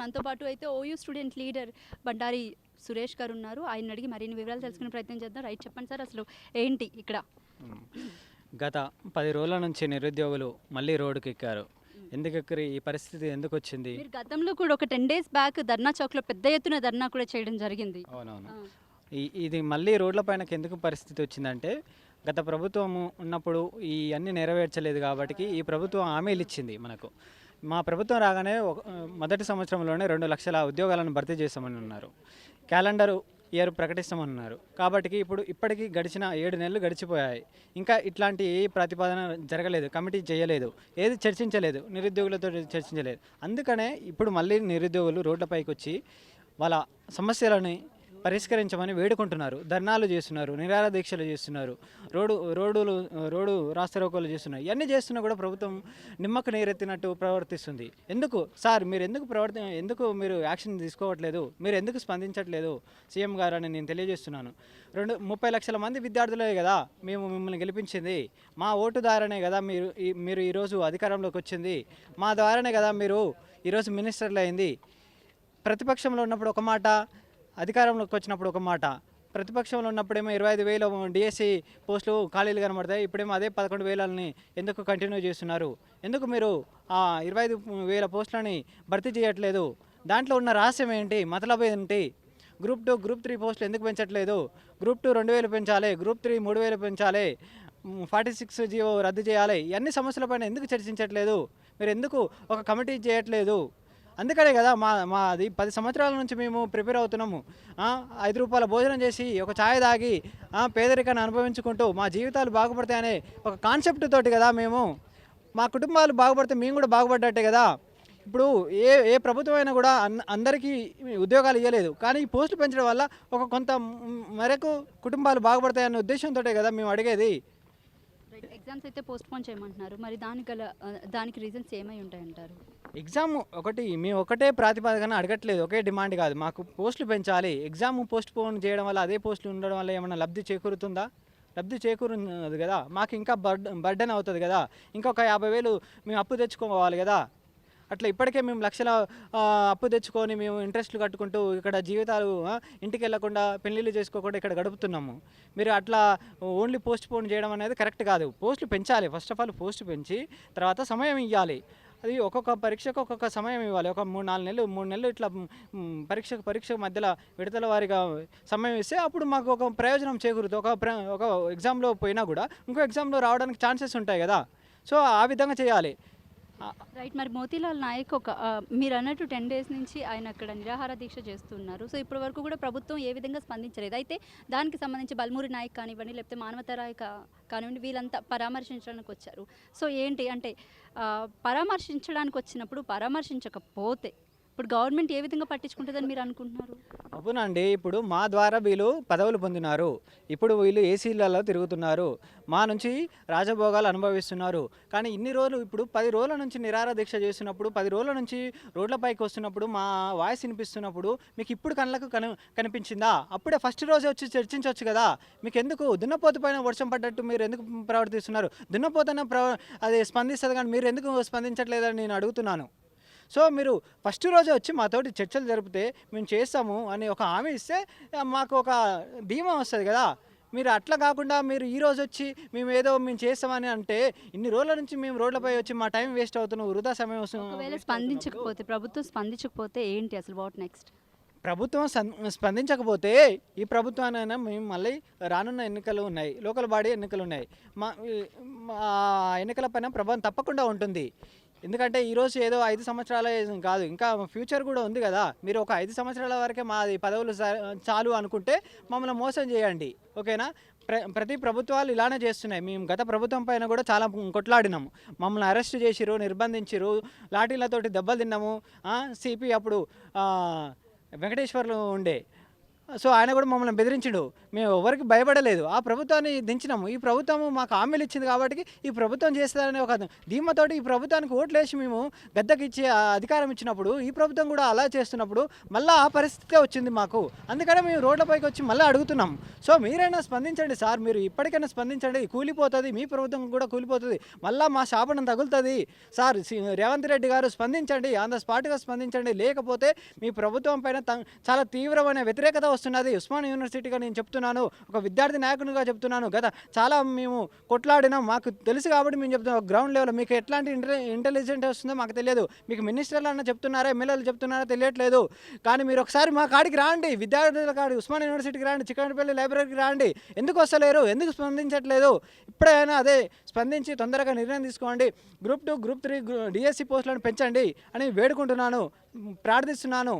మనతో పాటు అయితే OU student leader Bandari Suresh గారు ఉన్నారు. ఆయన అడిగి మరిన్ని వివరాలు తెలుసుకునే ప్రయత్నం చేద్దాం. రైట్, చెప్పండి సార్, అసలు ఏంటి ఇక్కడ? గత 10 రోజుల నుంచి నిరుద్యోగులు మళ్ళీ రోడ్డుకి ఎక్కారు. ఎందుకు ఎక్కరు? ఈ పరిస్థితి ఎందుకు వచ్చింది? మీరు గతంలో కూడా ఒక 10 డేస్ బ్యాక్ ధర్నా చౌక్లో పెద్ద ఎత్తున ధర్నా కూడా చేయడం జరిగింది. అవునవును. ఇది మళ్ళీ రోడ్ల పైనకి ఎందుకు పరిస్థితి వచ్చిందంటే, గత ప్రభుత్వం ఉన్నప్పుడు ఈ అన్ని నెరవేర్చలేదు కాబట్టి ఈ ప్రభుత్వం హామీలు ఇచ్చింది మనకు. మా ప్రభుత్వం రాగానే మొదటి సంవత్సరంలోనే 2 లక్షల ఉద్యోగాలను భర్తీ చేస్తామని ఉన్నారు. క్యాలెండర్ ఇయర్ ప్రకటిస్తామన్నారు. కాబట్టి ఇప్పటికీ గడిచిన 7 నెలలు గడిచిపోయాయి. ఇంకా ఇట్లాంటి ఏ ప్రతిపాదన జరగలేదు, కమిటీ చేయలేదు, ఏది చర్చించలేదు, నిరుద్యోగులతో చర్చించలేదు. అందుకనే ఇప్పుడు మళ్ళీ నిరుద్యోగులు రోడ్లపైకి వచ్చి వాళ్ళ సమస్యలని పరిష్కరించమని వేడుకుంటున్నారు. ధర్నాలు చేస్తున్నారు, నిరాహార దీక్షలు చేస్తున్నారు, రోడ్డు రాస్తారోకోలు చేస్తున్నారు. ఇవన్నీ చేస్తున్నా కూడా ప్రభుత్వం నిమ్మకు నీరెత్తినట్టు ప్రవర్తిస్తుంది. ఎందుకు సార్ మీరు ఎందుకు మీరు యాక్షన్ తీసుకోవట్లేదు? మీరు ఎందుకు స్పందించట్లేదు సీఎం గారు అని నేను తెలియజేస్తున్నాను. 30 లక్షల మంది విద్యార్థులే కదా మేము మిమ్మల్ని గెలిపించింది. మా ఓటు ద్వారానే కదా మీరు ఈరోజు అధికారంలోకి వచ్చింది. మా ద్వారానే కదా మీరు ఈరోజు మినిస్టర్లు అయింది. ప్రతిపక్షంలో ఉన్నప్పుడు ఒక మాట, అధికారంలోకి వచ్చినప్పుడు ఒక మాట. ప్రతిపక్షంలో ఉన్నప్పుడేమో 25,000 డిఎస్సి పోస్టులు ఖాళీలు కనబడతాయి. ఇప్పుడేమో అదే 11,000ని ఎందుకు కంటిన్యూ చేస్తున్నారు? ఎందుకు మీరు ఆ 25,000 పోస్టులని భర్తీ చేయట్లేదు? దాంట్లో ఉన్న రహస్యం ఏంటి? మతలబ్ ఏంటి? గ్రూప్ 2, గ్రూప్ 3 పోస్టులు ఎందుకు పెంచట్లేదు? గ్రూప్ 2 2,000 పెంచాలి, గ్రూప్ 3 3,000 పెంచాలి, 46 జీవో రద్దు చేయాలి. ఇవన్నీ సమస్యలపైన ఎందుకు చర్చించట్లేదు? మీరు ఎందుకు ఒక కమిటీ చేయట్లేదు? అందుకనే కదా మాది 10 సంవత్సరాల నుంచి మేము ప్రిపేర్ అవుతున్నాము. 5 రూపాయల భోజనం చేసి ఒక ఛాయ్ తాగి పేదరికాన్ని అనుభవించుకుంటూ మా జీవితాలు బాగుపడతాయనే ఒక కాన్సెప్ట్ తోటి కదా మేము, మా కుటుంబాలు బాగుపడితే మేము కూడా బాగుపడ్డట్టే కదా. ఇప్పుడు ఏ ప్రభుత్వం అయినా కూడా అందరికీ ఉద్యోగాలు ఇవ్వలేదు, కానీ ఈ పోస్టులు పెంచడం వల్ల కొంత మేరకు కుటుంబాలు బాగుపడతాయనే ఉద్దేశంతో కదా మేము అడిగేది. ఎగ్జామ్స్ అయితే పోస్ట్ పోన్ చేయమంటున్నారు. మరి దానికి రీజన్స్ ఏమై ఉంటాయంటారు? ఎగ్జామ్ మేము ఒకటే ప్రాతిపదికన అడగట్లేదు, ఒకే డిమాండ్ కాదు. మాకు పోస్టులు పెంచాలి. ఎగ్జామ్ పోస్ట్ పోన్ చేయడం వల్ల, అదే పోస్టులు ఉండడం వల్ల ఏమైనా లబ్ధి చేకూరుతుందా? లబ్ధి చేకూరుతుంది కదా. మాకు ఇంకా బర్డెన్ అవుతుంది కదా. ఇంకొక 50,000 మేము అప్పు తెచ్చుకోవాలి కదా. అట్లా ఇప్పటికే మేము లక్షల అప్పు తెచ్చుకొని మేము ఇంట్రెస్ట్లు కట్టుకుంటూ ఇక్కడ జీవితాలు ఇంటికి వెళ్లకుండా, పెళ్ళిళ్ళు చేసుకోకుండా ఇక్కడ గడుపుతున్నాము. మీరు అట్లా ఓన్లీ పోస్ట్ పోన్ చేయడం అనేది కరెక్ట్ కాదు. పోస్టులు పెంచాలి. ఫస్ట్ ఆఫ్ ఆల్ పోస్ట్ పెంచి తర్వాత సమయం ఇవ్వాలి. అది ఒక్కొక్క పరీక్షకు ఒక్కొక్క సమయం ఇవ్వాలి. ఒక 3 నెలలు ఇట్లా పరీక్ష మధ్యలో విడతల వారిగా సమయం ఇస్తే అప్పుడు మాకు ఒక ప్రయోజనం చేకూరుతుంది. ఒక ఎగ్జామ్లో పోయినా కూడా ఇంకో ఎగ్జామ్లో రావడానికి ఛాన్సెస్ ఉంటాయి కదా. సో ఆ విధంగా చేయాలి. రైట్. మరి మోతీలాల్ నాయక్ మీరు అన్నట్టు 10 డేస్ నుంచి ఆయన అక్కడ నిరాహార దీక్ష చేస్తున్నారు. సో ఇప్పటి వరకు కూడా ప్రభుత్వం ఏ విధంగా స్పందించలేదు. అయితే దానికి సంబంధించి బల్మూరి నాయక్ కానివ్వండి, లేకపోతే మానవతరాయ్ కానివ్వండి, వీళ్ళంతా పరామర్శించడానికి వచ్చారు. సో ఏంటి అంటే పరామర్శించడానికి వచ్చినప్పుడు పరామర్శించకపోతే ఇప్పుడు గవర్నమెంట్ ఏ విధంగా పట్టించుకుంటుందని మీరు అనుకుంటున్నారు? అవునండి. ఇప్పుడు మా ద్వారా వీళ్ళు పదవులు పొందినారు. ఇప్పుడు వీళ్ళు ఏసీలలో తిరుగుతున్నారు, మా నుంచి రాజభోగాలు అనుభవిస్తున్నారు. కానీ ఇన్ని రోజులు, ఇప్పుడు 10 రోజుల నుంచి నిరాహార దీక్ష చేస్తున్నప్పుడు, 10 రోజుల నుంచి రోడ్లపైకి వస్తున్నప్పుడు, మా వాయిస్ వినిపిస్తున్నప్పుడు మీకు ఇప్పుడు కళ్ళకు కనిపించిందా? అప్పుడే ఫస్ట్ రోజే వచ్చి చర్చించవచ్చు కదా. మీకు ఎందుకు దున్నపోతు పైన వర్షం పడ్డట్టు మీరు ఎందుకు ప్రవర్తిస్తున్నారు? దున్నపోతన అది స్పందిస్తుంది, కానీ మీరు ఎందుకు స్పందించట్లేదని నేను అడుగుతున్నాను. సో మీరు ఫస్ట్ రోజే వచ్చి మాతోటి చర్చలు జరిపితే మేము చేస్తాము అని ఒక హామీ ఇస్తే మాకు ఒక ధీమా వస్తుంది కదా. మీరు అట్లా కాకుండా మీరు ఈరోజు వచ్చి మేము చేస్తామని అంటే, ఇన్ని రోజుల నుంచి మేము రోడ్లపై వచ్చి మా టైం వేస్ట్ అవుతున్నాం, వృధా సమయం వస్తుంది. ఒకవేళ ప్రభుత్వం స్పందించకపోతే ఏంటి అసలు వాట్ నెక్స్ట్? ప్రభుత్వం స్పందించకపోతే ఈ ప్రభుత్వానైనా మేము మళ్ళీ రానున్న ఎన్నికలు ఉన్నాయి, లోకల్ బాడీ ఎన్నికలు ఉన్నాయి. మా ఎన్నికల పైన ప్రభావం తప్పకుండా ఉంటుంది. ఎందుకంటే ఈరోజు ఏదో 5 సంవత్సరాలే కాదు, ఇంకా ఫ్యూచర్ కూడా ఉంది కదా. మీరు ఒక 5 సంవత్సరాల వరకే మాది పదవులు చాలు అనుకుంటే మమ్మల్ని మోసం చేయండి, ఓకేనా? ప్రతి ప్రభుత్వాలు ఇలానే చేస్తున్నాయి. మేము గత ప్రభుత్వం పైన కూడా చాలా కొట్లాడినాము. మమ్మల్ని అరెస్ట్ చేసిరు, నిర్బంధించిరు, లాఠీలతోటి దెబ్బలు తిన్నాము. సిపి అప్పుడు వెంకటేశ్వర్లు ఉండే, సో ఆయన కూడా మమ్మల్ని బెదిరించిండు. మేము ఎవరికి భయపడలేదు. ఆ ప్రభుత్వాన్ని దించినాము. ఈ ప్రభుత్వం మాకు హామీలు ఇచ్చింది కాబట్టి ఈ ప్రభుత్వం చేస్తుందనే ఒక ధీమాతోటి ఈ ప్రభుత్వానికి ఓట్లేసి మేము గద్దెకిచ్చి అధికారం ఇచ్చినప్పుడు ఈ ప్రభుత్వం కూడా అలా చేస్తున్నప్పుడు మళ్ళీ ఆ పరిస్థితే వచ్చింది మాకు. అందుకనే మేము రోడ్లపైకి వచ్చి మళ్ళీ అడుగుతున్నాం. సో మీరైనా స్పందించండి సార్, మీరు ఇప్పటికైనా స్పందించండి. కూలిపోతుంది, మీ ప్రభుత్వం కూడా కూలిపోతుంది, మళ్ళీ మా శాపనం తగులుతుంది సార్. రేవంత్ రెడ్డి గారు స్పందించండి, ఆన్ ద స్పాట్గా స్పందించండి. లేకపోతే మీ ప్రభుత్వం పైన చాలా తీవ్రమైన వ్యతిరేకత వస్తున్నది. ఉస్మానియా యూనివర్సిటీగా నేను చెప్తున్నాను, ఒక విద్యార్థి నాయకునిగా చెప్తున్నాను. చాలా మేము కొట్లాడినాం, మాకు తెలుసు కాబట్టి మేము చెప్తున్నాం. గ్రౌండ్ లెవెల్ మీకు ఎట్లాంటి ఇంటెలిజెంట్ వస్తుందో మాకు తెలియదు. మీకు మినిస్టర్లు అన్న చెప్తున్నారా, ఎమ్మెల్యేలు చెప్తున్నారా తెలియట్లేదు. కానీ మీరు ఒకసారి మా కాడికి రాండి, విద్యార్థుల కాడి ఉస్మానియా యూనివర్సిటీకి రాండి, చిక్కడపల్లి లైబ్రరీకి రాండి. ఎందుకు వస్తలేరు, ఎందుకు స్పందించట్లేదు? ఇప్పుడైనా అదే స్పందించి తొందరగా నిర్ణయం తీసుకోండి. గ్రూప్ 2, గ్రూప్ 3 డిఎస్సి పోస్టులను పెంచండి అని వేడుకుంటున్నాను, ప్రార్థిస్తున్నాను.